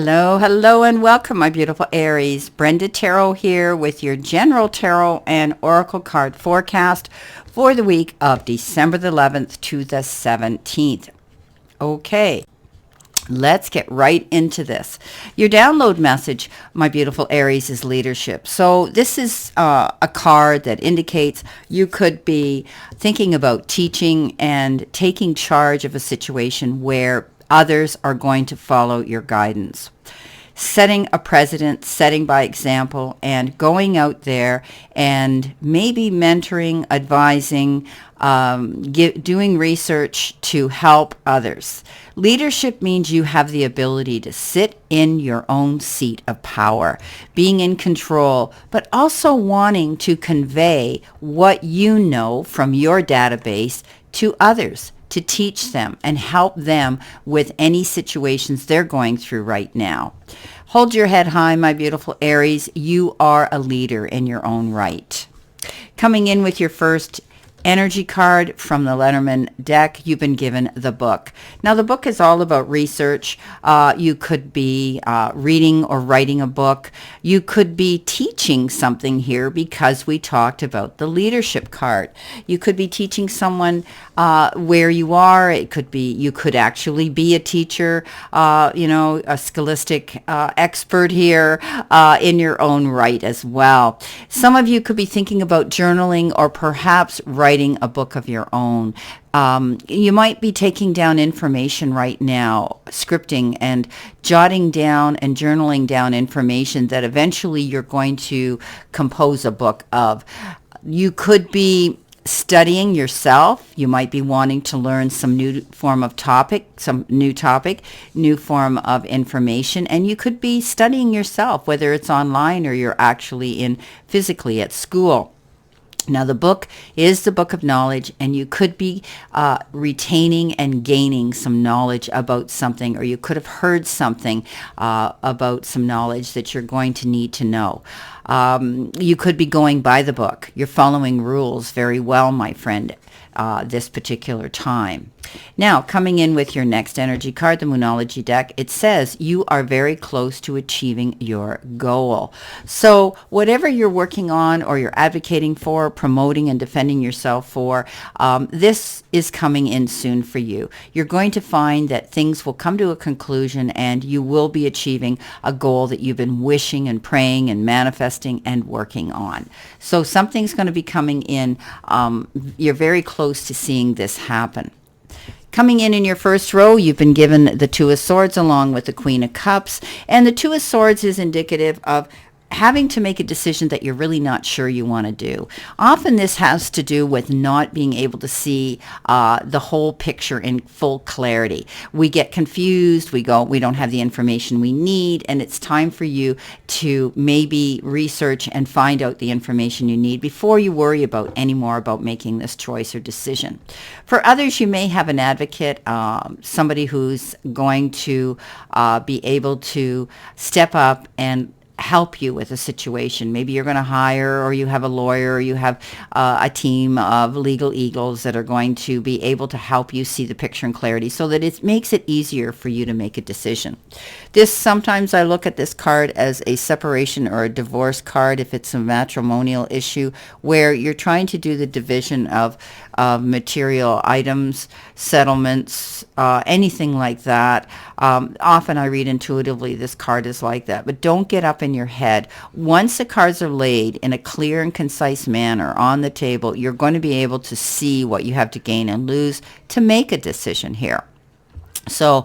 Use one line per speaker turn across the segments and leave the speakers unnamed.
Hello, hello, and welcome, my beautiful Aries. Brenda Taro here with your general tarot and oracle card forecast for the week of December the 11th to the 17th. Okay, let's get right into this. Your download message, my beautiful Aries, is leadership. So this is a card that indicates you could be thinking about teaching and taking charge of a situation where others are going to follow your guidance. Setting a precedent, setting by example, and going out there and maybe mentoring, advising, doing research to help others. Leadership means you have the ability to sit in your own seat of power, being in control, but also wanting to convey what you know from your database to others, to teach them and help them with any situations they're going through right now. Hold your head high, my beautiful Aries. You are a leader in your own right. Coming in with your first energy card from the Letterman deck, you've been given the book. Now, the book is all about research. You could be reading or writing a book. You could be teaching something here because we talked about the leadership card. You could be teaching someone where you are. It could be, you could actually be a teacher, a scholastic expert here in your own right as well. Some of you could be thinking about journaling or perhaps writing a book of your own. You might be taking down information right now, scripting and jotting down and journaling down information that eventually you're going to compose a book of. You could be studying yourself. You might be wanting to learn some new form of topic, new form of information, and you could be studying yourself, whether it's online or you're actually in physically at school. Now, the book is the book of knowledge, and you could be retaining and gaining some knowledge about something, or you could have heard something about some knowledge that you're going to need to know. You could be going by the book. You're following rules very well, my friend, this particular time. Now, coming in with your next energy card, the Moonology deck, it says you are very close to achieving your goal. So whatever you're working on or you're advocating for, promoting and defending yourself for, this is coming in soon for you. You're going to find that things will come to a conclusion and you will be achieving a goal that you've been wishing and praying and manifesting and working on. So something's going to be coming in. You're very close to seeing this happen. Coming in your first row, you've been given the Two of Swords along with the Queen of Cups. And the Two of Swords is indicative of having to make a decision that you're really not sure you want to do. Often this has to do with not being able to see the whole picture in full clarity. We get confused, we don't have the information we need, and it's time for you to maybe research and find out the information you need before you worry about any more about making this choice or decision. For others, you may have an advocate, somebody who's going to be able to step up and help you with a situation. Maybe you're going to hire, or you have a lawyer, or you have a team of legal eagles that are going to be able to help you see the picture in clarity so that it makes it easier for you to make a decision. Sometimes I look at this card as a separation or a divorce card if it's a matrimonial issue where you're trying to do the division of material items, settlements, anything like that. Often I read intuitively this card is like that, but don't get up in your head. Once the cards are laid in a clear and concise manner on the table, you're going to be able to see what you have to gain and lose to make a decision here. So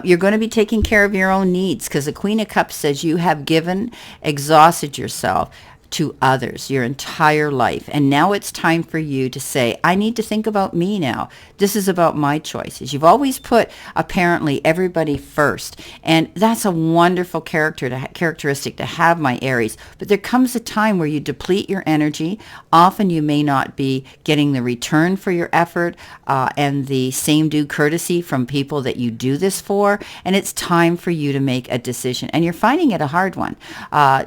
you're going to be taking care of your own needs because the Queen of Cups says you have exhausted yourself to others your entire life. And now it's time for you to say, I need to think about me now. This is about my choices. You've always put apparently everybody first. And that's a wonderful characteristic to have, my Aries. But there comes a time where you deplete your energy. Often you may not be getting the return for your effort and the same due courtesy from people that you do this for. And it's time for you to make a decision. And you're finding it a hard one.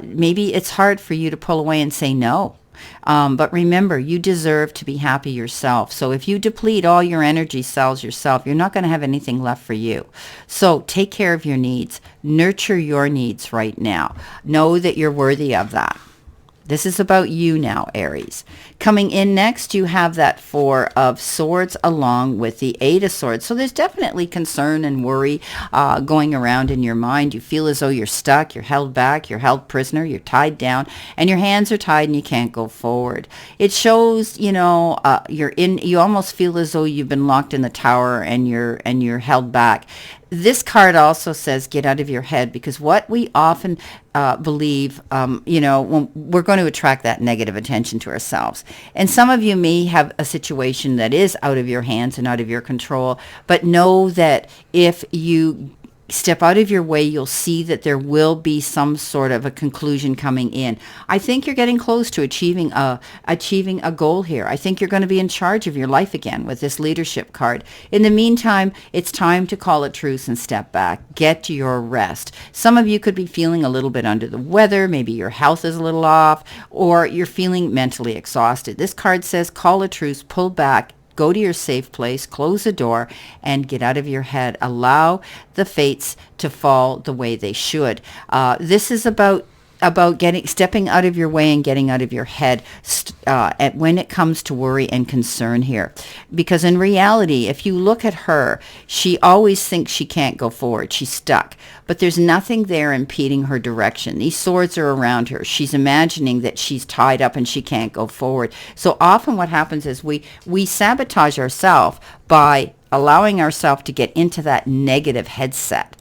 Maybe it's hard for you to pull away and say no. But remember, you deserve to be happy yourself. So if you deplete all your energy cells yourself, you're not going to have anything left for you. So take care of your needs. Nurture your needs right now. Know that you're worthy of that. This is about you now, Aries. Coming in next, you have that Four of Swords along with the Eight of Swords. So there's definitely concern and worry going around in your mind. You feel as though you're stuck, you're held back, you're held prisoner, you're tied down, and your hands are tied and you can't go forward. It shows, you almost feel as though you've been locked in the tower and you're held back. This card also says get out of your head, because what we often believe, when we're going to attract that negative attention to ourselves. And some of you may have a situation that is out of your hands and out of your control, but know that if you step out of your way, you'll see that there will be some sort of a conclusion coming in. I think you're getting close to achieving a goal here. I think you're going to be in charge of your life again with this leadership card. In the meantime, it's time to call a truce and step back. Get your rest. Some of you could be feeling a little bit under the weather. Maybe your health is a little off, or you're feeling mentally exhausted. This card says call a truce, pull back, go to your safe place, close the door, and get out of your head. Allow the fates to fall the way they should. This is about stepping out of your way and getting out of your head when it comes to worry and concern here. Because in reality, if you look at her, she always thinks she can't go forward. She's stuck. But there's nothing there impeding her direction. These swords are around her. She's imagining that she's tied up and she can't go forward. So often what happens is we sabotage ourselves by allowing ourselves to get into that negative headset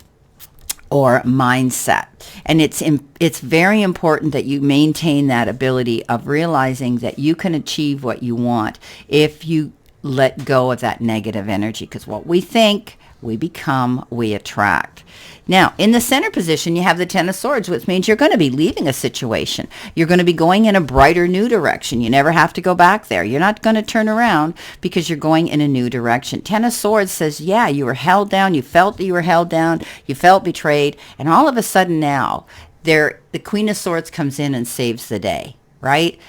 or mindset. And it's very important that you maintain that ability of realizing that you can achieve what you want if you let go of that negative energy, because what we think, we become, we attract. Now, in the center position, you have the Ten of Swords, which means you're going to be leaving a situation. You're going to be going in a brighter, new direction. You never have to go back there. You're not going to turn around because you're going in a new direction. Ten of Swords says, yeah, you were held down. You felt that you were held down. You felt betrayed. And all of a sudden now, the Queen of Swords comes in and saves the day, right?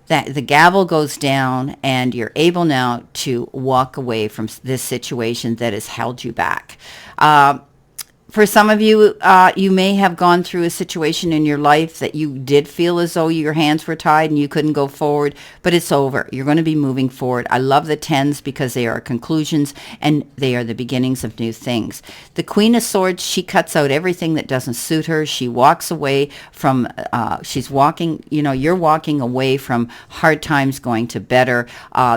That the gavel goes down and you're able now to walk away from this situation that has held you back. For some of you, you may have gone through a situation in your life that you did feel as though your hands were tied and you couldn't go forward, but it's over. You're going to be moving forward. I love the tens because they are conclusions and they are the beginnings of new things. The Queen of Swords, she cuts out everything that doesn't suit her. She walks away from, you're walking away from hard times going to better.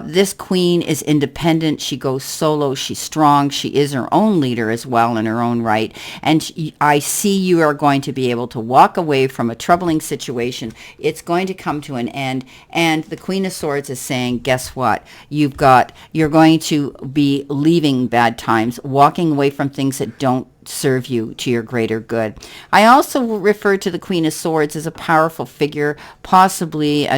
This queen is independent. She goes solo. She's strong. She is her own leader as well in her own right. And I see you are going to be able to walk away from a troubling situation. It's going to come to an end. And the Queen of Swords is saying, guess what? You're going to be leaving bad times, walking away from things that don't serve you to your greater good. I also refer to the Queen of Swords as a powerful figure, possibly,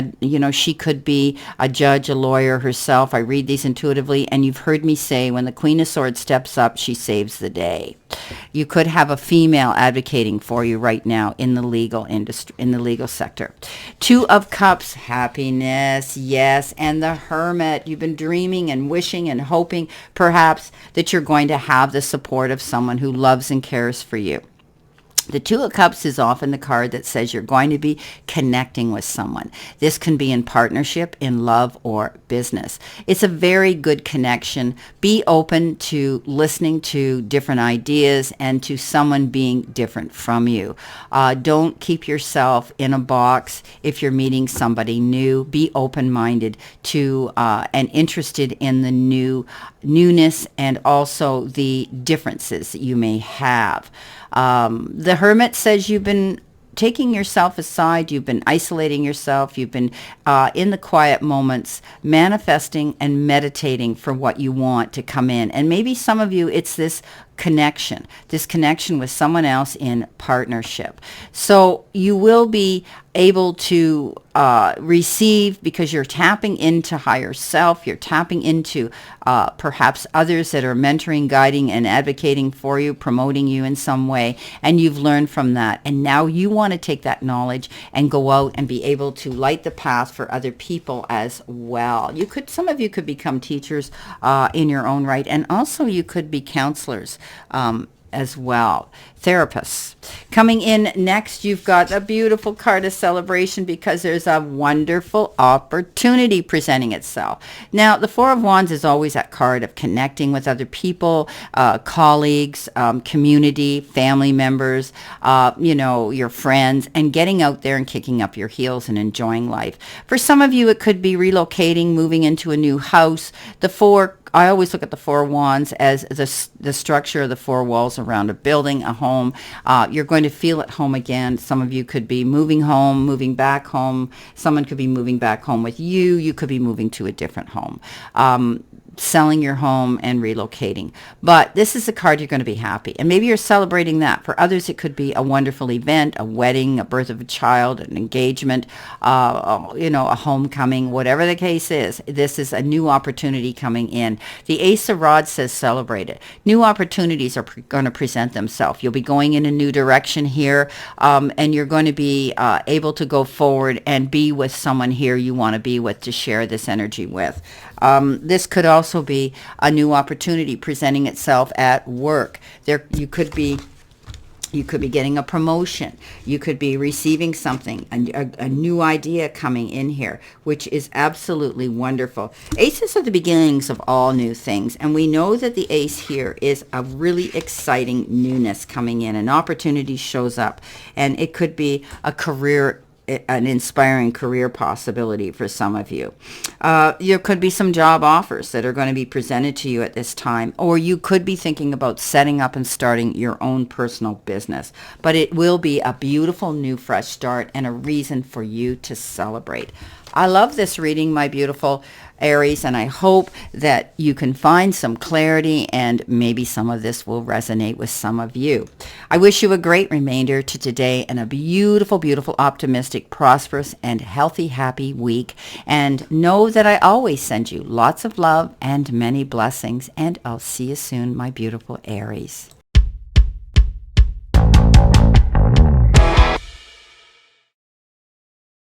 she could be a judge, a lawyer herself. I read these intuitively, and you've heard me say when the Queen of Swords steps up, she saves the day. You could have a female advocating for you right now in the legal industry, in the legal sector. Two of Cups, happiness, yes, and the Hermit. You've been dreaming and wishing and hoping perhaps that you're going to have the support of someone who loves and cares for you. The Two of Cups is often the card that says you're going to be connecting with someone. This can be in partnership, in love, or business. It's a very good connection. Be open to listening to different ideas and to someone being different from you. Don't keep yourself in a box if you're meeting somebody new. Be open-minded to and interested in the newness and also the differences that you may have. The Hermit says you've been taking yourself aside, you've been isolating yourself, you've been in the quiet moments, manifesting and meditating for what you want to come in. And maybe some of you, it's this connection, this connection with someone else in partnership. So you will be able to receive, because you're tapping into higher self, you're tapping into perhaps others that are mentoring, guiding, and advocating for you, promoting you in some way, and you've learned from that. And now you want to take that knowledge and go out and be able to light the path for other people as well. Some of you could become teachers in your own right, and also you could be counselors as well, therapists. Coming in next, you've got a beautiful card of celebration, because there's a wonderful opportunity presenting itself. Now, the Four of Wands is always that card of connecting with other people, colleagues, community, family members, your friends, and getting out there and kicking up your heels and enjoying life. For some of you, it could be relocating, moving into a new house. I always look at the Four of Wands as the structure of the four walls around a building, a home. You're going to feel at home again. Some of you could be moving home, moving back home. Someone could be moving back home with you. You could be moving to a different home. Selling your home and relocating. But this is a card you're going to be happy. And maybe you're celebrating that. For others, it could be a wonderful event, a wedding, a birth of a child, an engagement, a homecoming, whatever the case is. This is a new opportunity coming in. The Ace of Rods says celebrate it. New opportunities are going to present themselves. You'll be going in a new direction here, and you're going to be able to go forward and be with someone here you want to be with, to share this energy with. This could also be a new opportunity presenting itself at work. You could be getting a promotion. You could be receiving something, a new idea coming in here, which is absolutely wonderful. Aces are the beginnings of all new things, and we know that the ace here is a really exciting newness coming in. An opportunity shows up, and it could be an inspiring career possibility for some of you. There could be some job offers that are going to be presented to you at this time, or you could be thinking about setting up and starting your own personal business. But it will be a beautiful new fresh start and a reason for you to celebrate. I love this reading, my beautiful Aries, and I hope that you can find some clarity, and maybe some of this will resonate with some of you. I wish you a great remainder to today, and a beautiful, beautiful, optimistic, prosperous, and healthy, happy week. And know that I always send you lots of love and many blessings, and I'll see you soon, my beautiful Aries.